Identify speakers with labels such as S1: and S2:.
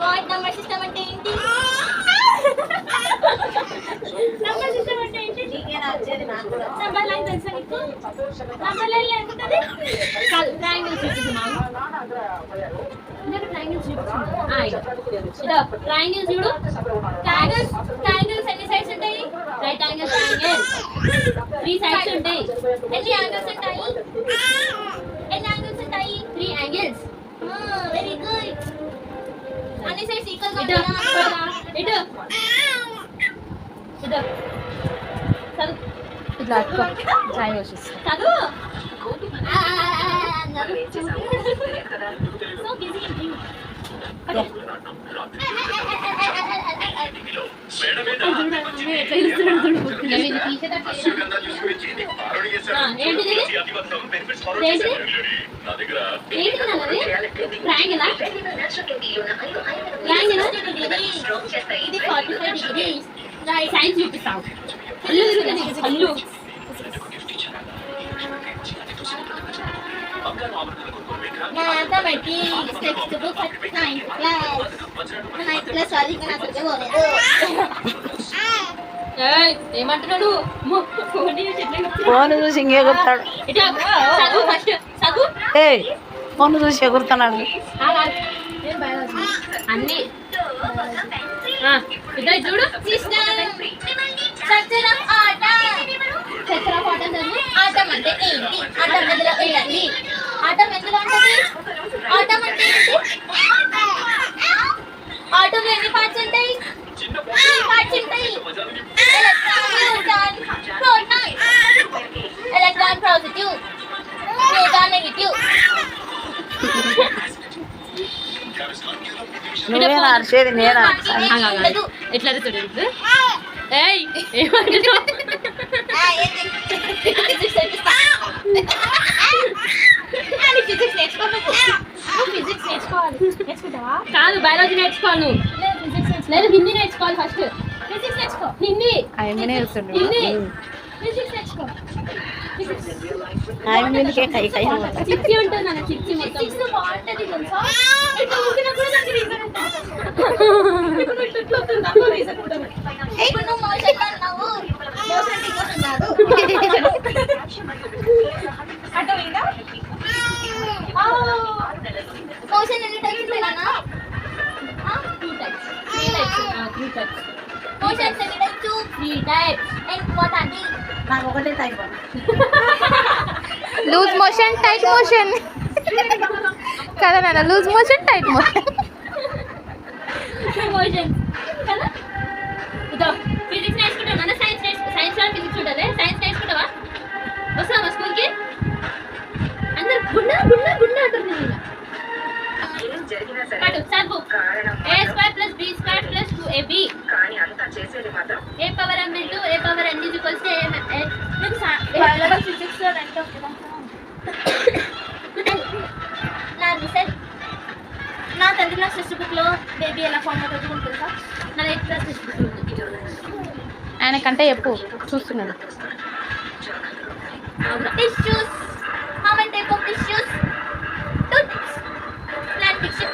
S1: What number system అంటే ఏంటి? Number system అంటే ఏంటి? నీకేనా వచ్చేది? నాకు కూడా నంబర్ లైన్ తెలుసా నీకు? నంబర్ లైన్ లేకుంటది కాదు. ట్రయాంగిల్స్ చూపించు మాకు. నేను ట్రయాంగిల్స్ చూపించు. ఇదో ట్రయాంగిల్స్ చూడు. ట్రయాంగిల్స్ ఎన్ని సైడ్స్ ఉంటాయి? రైట్ యాంగిల్ ట్రయాంగిల్ 3 సైడ్స్ ఉంటాయి. ఎన్ని యాంగిల్స్ ఉంటాయి? ఎన్ని యాంగిల్స్ ఉంటాయి? 3 యాంగిల్స్. Very good. అన్ని సైడ్స్ ఈక్వల్ గా ఉంటాయా? ఇటు ఇటు చదువు.
S2: ఇట్లా అక్క డ్రాయింగ్ వచ్చేసి
S1: చదువు. సో బిజీ ఇది 45 డిగ్రీస్. సైన్స్ చూపిస్తావు. Allu Mathematics textbook at 9th class. 9th class వారికి నా సరిగ్గా పోలేదు. ఏమంటున్నాడు?
S2: ఫోన్ చూసి ఇంకెగురుతాడు.
S1: చదువు ఫస్ట్ చదువు.
S2: ఫోన్ చూసి ఎగురుతున్నాడు.
S1: అన్ని ఇద్దరు చూడు. స్ట్రక్చర్ ఆఫ్ ఆటం చదువు. ఆటం అంటే ఏంటి? ఆటం ఎందులో ఏంటి? ఆటం ఎందులో ఉంటుంది? ఆటం అంటే ఏంటి? ఆటంలో ఎన్ని పార్ట్స్ ఉంటాయి? 3 పార్ట్స్ ఉంటాయి. Electron positive, neutron negative.
S2: నువ్వేనా అరిచేది? నేనా?
S1: ఎట్లా చూడండి. ఏమంటున్నావు? ఫిజిక్స్ నేర్చుకోవాలి. కాదు బయాలజీ నేర్చుకోవాలి. లేదు హిందీ నేర్చుకోవాలి. ఫస్ట్ ఫిజిక్స్ నేర్చుకో. హిందీ హిందీ ఫిజిక్స్ నేర్చుకో. చిచ్చి ఉంటుంది అన్న. చిచ్చి ఫిజిక్స్ బాగుంటుంది తెలుసా? ఇట్లా ఊపినప్పుడు దానికి రీజన్ ఉంటుంది. ఇప్పుడు ఇట్లా ఉంటుంది దానికి రీజన్ ఉంటుంది. ఇప్పుడు నువ్వు మోషన్ అన్నావు. మోషన్ దిగుతున్నాడు. అర్థమైందా? మోషన్ ఎన్ని టైప్స్ ఉంటాయి నాన్న? 2 types. 3 types. మోషన్స్ ఎన్ని types? 3 types. And what are the?
S2: నాకు ఒకటే type.
S3: Loose motion, tight motion కదా నాన్న. Loose motion, tight motion.
S1: Motion కదా. ఇదో ఫిజిక్స్ నేర్చుకుంటాం మన. సైన్స్ లో ఫిజిక్స్ ఉండాలి. సైన్స్ నేర్చుకుంటావా? వస్తావా స్కూల్కి? అందరు గుండా గుండా గుండా అంటారు. చదువు. a² + b² + 2ab. a power m × a power n = a. Physics లో రెండో నా 10th క్లాస్ టెక్స్ట్ బుక్ లో బేబీ ఎలా ఫామ్ అవుతుంది తెలుసా? నా 8th క్లాస్ టెక్స్ట్ బుక్ లో ఉంది.
S3: ఆయనకంటే చెప్పు, చూస్తున్నాడు.
S1: Tissues. How many type of tissues? 2 types. Plant tissue